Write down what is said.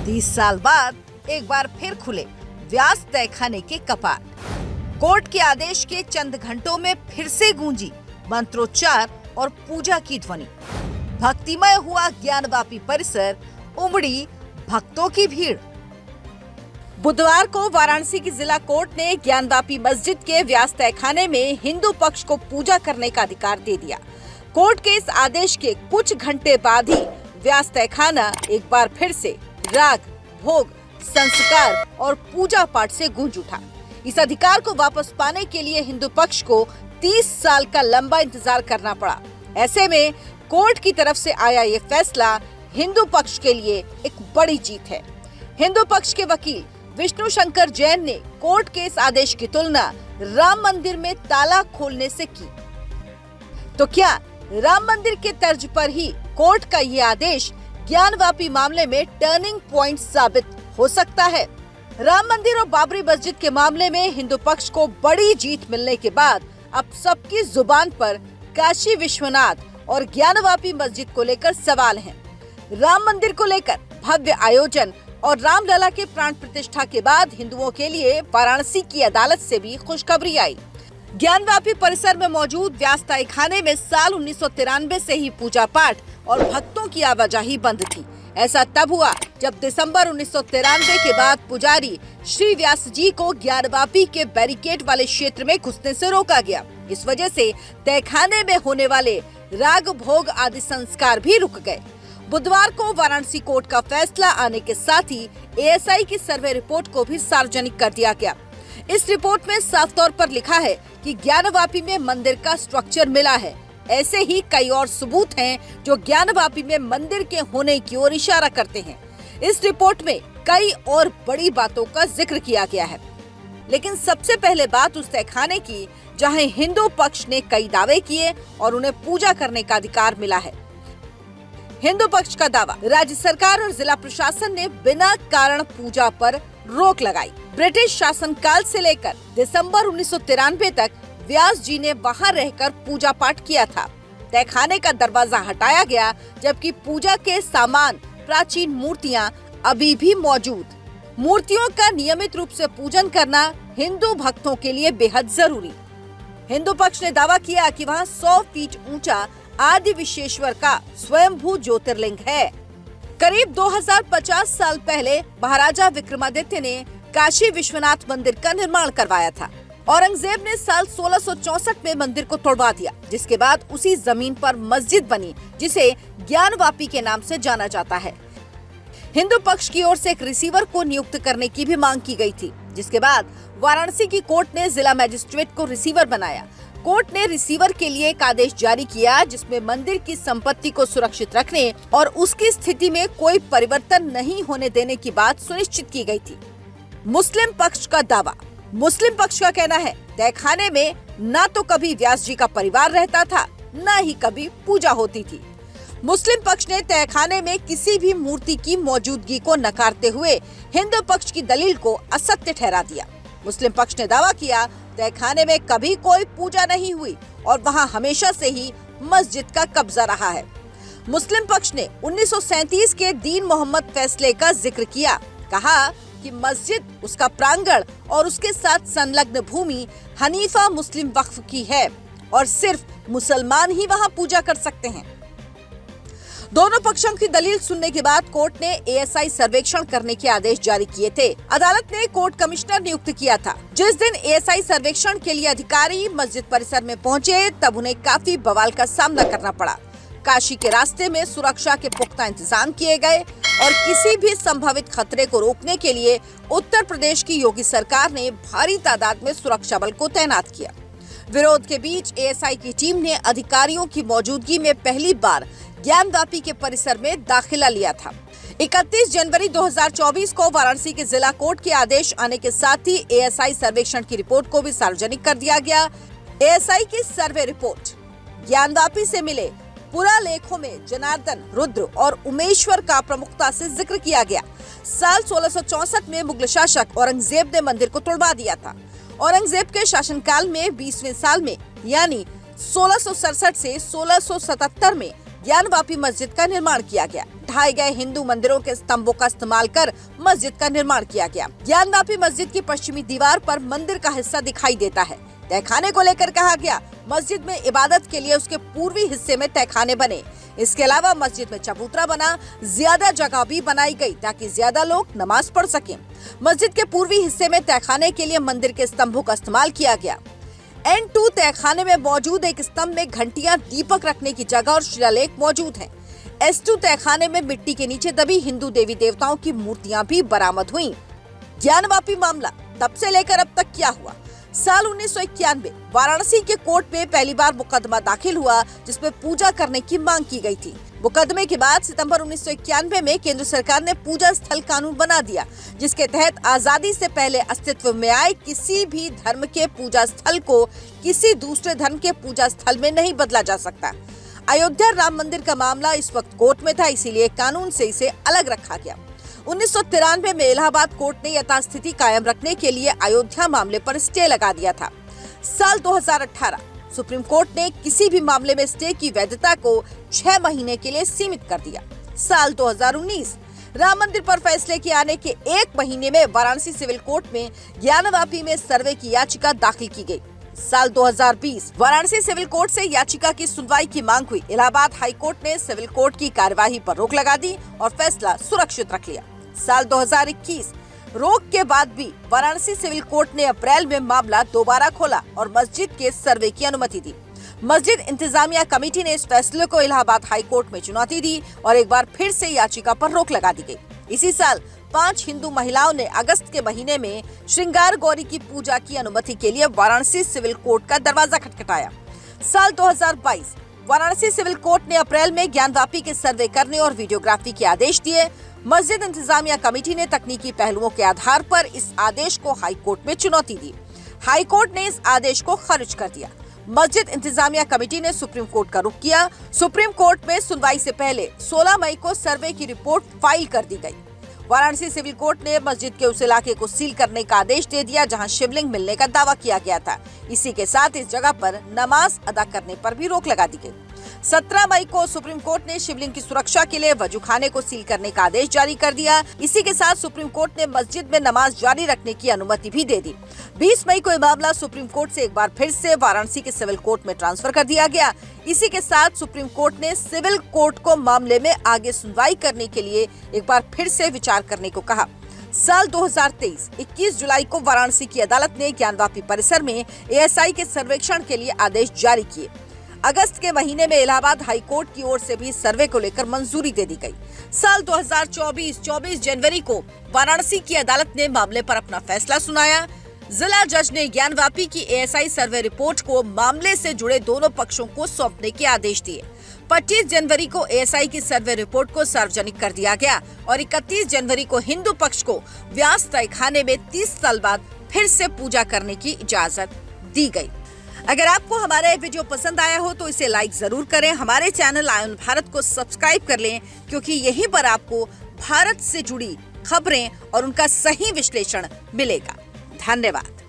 30 साल बाद एक बार फिर खुले व्यास तहखाने के कपाट। कोर्ट के आदेश के चंद घंटों में फिर से गूंजी मंत्रोच्चार और पूजा की ध्वनि। भक्तिमय हुआ ज्ञानवापी परिसर, उमड़ी भक्तों की भीड़। बुधवार को वाराणसी की जिला कोर्ट ने ज्ञानवापी मस्जिद के व्यास तहखाने में हिंदू पक्ष को पूजा करने का अधिकार दे दिया। कोर्ट के इस आदेश के कुछ घंटे बाद ही व्यास तहखाना एक बार फिर से राग, भोग, संस्कार और पूजा पाठ से गूंज उठा। इस अधिकार को वापस पाने के लिए हिंदू पक्ष को 30 साल का लंबा इंतजार करना पड़ा। ऐसे में कोर्ट की तरफ से आया ये फैसला हिंदू पक्ष के लिए एक बड़ी जीत है। हिंदू पक्ष के वकील विष्णु शंकर जैन ने कोर्ट के इस आदेश की तुलना राम मंदिर में ताला खोलने से की। तो क्या राम मंदिर के तर्ज पर ही कोर्ट का ये आदेश ज्ञानवापी मामले में टर्निंग पॉइंट साबित हो सकता है? राम मंदिर और बाबरी मस्जिद के मामले में हिंदू पक्ष को बड़ी जीत मिलने के बाद अब सबकी जुबान पर काशी विश्वनाथ और ज्ञानवापी मस्जिद को लेकर सवाल हैं। राम मंदिर को लेकर भव्य आयोजन और रामलला के प्राण प्रतिष्ठा के बाद हिंदुओं के लिए वाराणसी की अदालत से भी खुशखबरी आई। ज्ञानवापी परिसर में मौजूद व्यास तहखाने में साल 1993 से ही पूजा पाठ और भक्तों की आवाजाही बंद थी। ऐसा तब हुआ जब दिसंबर 1993 के बाद पुजारी श्री व्यास जी को ज्ञानवापी के बैरिकेड वाले क्षेत्र में घुसने से रोका गया। इस वजह से तहखाने में होने वाले राग, भोग आदि संस्कार भी रुक गए। बुधवार को वाराणसी कोर्ट का फैसला आने के साथ ही एएसआई की सर्वे रिपोर्ट को भी सार्वजनिक कर दिया गया। इस रिपोर्ट में साफ तौर पर लिखा है कि ज्ञानवापी में मंदिर का स्ट्रक्चर मिला है। ऐसे ही कई और सबूत हैं जो ज्ञानवापी में मंदिर के होने की ओर इशारा करते हैं। इस रिपोर्ट में कई और बड़ी बातों का जिक्र किया गया है, लेकिन सबसे पहले बात उस तहखाने की जहां हिंदू पक्ष ने कई दावे किए और उन्हें पूजा करने का अधिकार मिला है। हिंदू पक्ष का दावा, राज्य सरकार और जिला प्रशासन ने बिना कारण पूजा पर रोक लगाई। ब्रिटिश शासनकाल से लेकर दिसंबर 1993 तक व्यास जी ने वहां रहकर पूजा पाठ किया था। तहखाने का दरवाजा हटाया गया, जबकि पूजा के सामान, प्राचीन मूर्तियां अभी भी मौजूद। मूर्तियों का नियमित रूप से पूजन करना हिंदू भक्तों के लिए बेहद जरूरी। हिंदू पक्ष ने दावा किया कि वहां 100 फीट ऊंचा आदि विश्वेश्वर का स्वयंभू ज्योतिर्लिंग है। करीब 2050 साल पहले महाराजा विक्रमादित्य ने काशी विश्वनाथ मंदिर का निर्माण करवाया था। औरंगजेब ने साल 1664 में मंदिर को तोड़वा दिया, जिसके बाद उसी जमीन पर मस्जिद बनी जिसे ज्ञानवापी के नाम से जाना जाता है। हिंदू पक्ष की ओर से एक रिसीवर को नियुक्त करने की भी मांग की गई थी, जिसके बाद वाराणसी की कोर्ट ने जिला मजिस्ट्रेट को रिसीवर बनाया। कोर्ट ने रिसीवर के लिए एक आदेश जारी किया, जिसमें मंदिर की संपत्ति को सुरक्षित रखने और उसकी स्थिति में कोई परिवर्तन नहीं होने देने की बात सुनिश्चित की गई थी। मुस्लिम पक्ष का दावा, मुस्लिम पक्ष का कहना है तहखाने में न तो कभी व्यास जी का परिवार रहता था, न ही कभी पूजा होती थी। मुस्लिम पक्ष ने तहखाने में किसी भी मूर्ति की मौजूदगी को नकारते हुए हिंदू पक्ष की दलील को असत्य ठहरा दिया। मुस्लिम पक्ष ने दावा किया तहखाने में कभी कोई पूजा नहीं हुई और वहां हमेशा से ही मस्जिद का कब्जा रहा है। मुस्लिम पक्ष ने 1937 के दीन मोहम्मद फैसले का जिक्र किया। कहा कि मस्जिद, उसका प्रांगण और उसके साथ संलग्न भूमि हनीफा मुस्लिम वक्फ की है और सिर्फ मुसलमान ही वहां पूजा कर सकते हैं। दोनों पक्षों की दलील सुनने के बाद कोर्ट ने एएसआई सर्वेक्षण करने के आदेश जारी किए थे। अदालत ने कोर्ट कमिश्नर नियुक्त किया था। जिस दिन एएसआई सर्वेक्षण के लिए अधिकारी मस्जिद परिसर में पहुंचे, तब उन्हें काफी बवाल का सामना करना पड़ा। काशी के रास्ते में सुरक्षा के पुख्ता इंतजाम किए गए और किसी भी संभावित खतरे को रोकने के लिए उत्तर प्रदेश की योगी सरकार ने भारी तादाद में सुरक्षा बल को तैनात किया। विरोध के बीच एएसआई की टीम ने अधिकारियों की मौजूदगी में पहली बार ज्ञानवापी के परिसर में दाखिला लिया था। 31 जनवरी 2024 को वाराणसी के जिला कोर्ट के आदेश आने के साथ ही एएसआई सर्वेक्षण की रिपोर्ट को भी सार्वजनिक कर दिया गया। एएसआई की सर्वे रिपोर्ट, ज्ञानवापी से मिले पुरालेखों में जनार्दन, रुद्र और उमेश्वर का प्रमुखता से जिक्र किया गया। साल 1664 में मुगल शासक औरंगजेब ने मंदिर को तोड़वा दिया था। औरंगजेब के शासनकाल में 20वें साल में यानी 1667 से 1677 में ज्ञानवापी मस्जिद का निर्माण किया गया। ढाए गए हिंदू मंदिरों के स्तंभों का इस्तेमाल कर मस्जिद का निर्माण किया गया। ज्ञानवापी मस्जिद की पश्चिमी दीवार पर मंदिर का हिस्सा दिखाई देता है। तहखाने को लेकर कहा गया, मस्जिद में इबादत के लिए उसके पूर्वी हिस्से में तहखाने बने। इसके अलावा मस्जिद में चबूतरा बना, ज्यादा जगह भी बनाई गई ताकि ज्यादा लोग नमाज पढ़ सकें। मस्जिद के पूर्वी हिस्से में तहखाने के लिए मंदिर के स्तंभों का इस्तेमाल किया गया। N2 तहखाने में मौजूद एक स्तंभ में घंटियां, दीपक रखने की जगह और शिलालेख मौजूद हैं। S2 तहखाने में मिट्टी के नीचे दबी हिंदू देवी देवताओं की मूर्तियां भी बरामद हुई। ज्ञानवापी मामला तब से लेकर अब तक क्या हुआ? साल 1991 वाराणसी के कोर्ट में पहली बार मुकदमा दाखिल हुआ, जिसमें पूजा करने की मांग की गई थी। मुकदमे के बाद सितंबर 1991 में केंद्र सरकार ने पूजा स्थल कानून बना दिया, जिसके तहत आजादी से पहले अस्तित्व में आए किसी भी धर्म के पूजा स्थल को किसी दूसरे धर्म के पूजा स्थल में नहीं बदला जा सकता। अयोध्या राम मंदिर का मामला इस वक्त कोर्ट में था, इसीलिए कानून से इसे अलग रखा गया। 1993 में इलाहाबाद कोर्ट ने यथास्थिति कायम रखने के लिए अयोध्या मामले पर स्टे लगा दिया था। साल 2018 सुप्रीम कोर्ट ने किसी भी मामले में स्टे की वैधता को 6 महीने के लिए सीमित कर दिया। साल 2019 राम मंदिर पर फैसले के आने के 1 महीने में वाराणसी सिविल कोर्ट में ज्ञानवापी में सर्वे की याचिका दाखिल की गई। साल 2020 वाराणसी सिविल कोर्ट से याचिका की सुनवाई की मांग हुई। इलाहाबाद हाई कोर्ट ने सिविल कोर्ट की कार्यवाही पर रोक लगा दी और फैसला सुरक्षित रख लिया। साल 2021 रोक के बाद भी वाराणसी सिविल कोर्ट ने अप्रैल में मामला दोबारा खोला और मस्जिद के सर्वे की अनुमति दी। मस्जिद इंतजामिया कमेटी ने इस फैसले को इलाहाबाद हाई कोर्ट में चुनौती दी और एक बार फिर से याचिका पर रोक लगा दी गई। इसी साल 5 हिंदू महिलाओं ने अगस्त के महीने में श्रृंगार गौरी की पूजा की अनुमति के लिए वाराणसी सिविल कोर्ट का दरवाजा खटखटाया। साल 2022 वाराणसी सिविल कोर्ट ने अप्रैल में ज्ञानवापी के सर्वे करने और वीडियोग्राफी के आदेश दिए। मस्जिद इंतजामिया कमेटी ने तकनीकी पहलुओं के आधार पर इस आदेश को हाई कोर्ट में चुनौती दी। हाई कोर्ट ने इस आदेश को खारिज कर दिया। मस्जिद इंतजामिया कमेटी ने सुप्रीम कोर्ट का रुख किया। सुप्रीम कोर्ट में सुनवाई से पहले 16 मई को सर्वे की रिपोर्ट फाइल कर दी गई। वाराणसी सिविल कोर्ट ने मस्जिद के उस इलाके को सील करने का आदेश दे दिया जहां शिवलिंग मिलने का दावा किया गया था। इसी के साथ इस जगह पर नमाज अदा करने पर भी रोक लगा दी गई। 17 मई को सुप्रीम कोर्ट ने शिवलिंग की सुरक्षा के लिए वजूखाने को सील करने का आदेश जारी कर दिया। इसी के साथ सुप्रीम कोर्ट ने मस्जिद में नमाज जारी रखने की अनुमति भी दे दी। 20 मई को यह मामला सुप्रीम कोर्ट से एक बार फिर से वाराणसी के सिविल कोर्ट में ट्रांसफर कर दिया गया। इसी के साथ सुप्रीम कोर्ट ने सिविल कोर्ट को मामले में आगे सुनवाई करने के लिए एक बार फिर से विचार करने को कहा। साल 2023 21 जुलाई को वाराणसी की अदालत ने ज्ञानवापी परिसर में ASI के सर्वेक्षण के लिए आदेश जारी किए। अगस्त के महीने में इलाहाबाद हाई कोर्ट की ओर से भी सर्वे को लेकर मंजूरी दे दी गई। साल 2024 24 जनवरी को वाराणसी की अदालत ने मामले पर अपना फैसला सुनाया। जिला जज ने ज्ञानवापी की ASI सर्वे रिपोर्ट को मामले से जुड़े दोनों पक्षों को सौंपने के आदेश दिए। 25 जनवरी को ASI की सर्वे रिपोर्ट को सार्वजनिक कर दिया गया और 31 जनवरी को हिंदू पक्ष को व्यास तहखाने में 30 साल बाद फिर से पूजा करने की इजाजत दी गई। अगर आपको हमारा ये वीडियो पसंद आया हो तो इसे लाइक जरूर करें। हमारे चैनल आयन भारत को सब्सक्राइब कर लें, क्योंकि यहीं पर आपको भारत से जुड़ी खबरें और उनका सही विश्लेषण मिलेगा। धन्यवाद।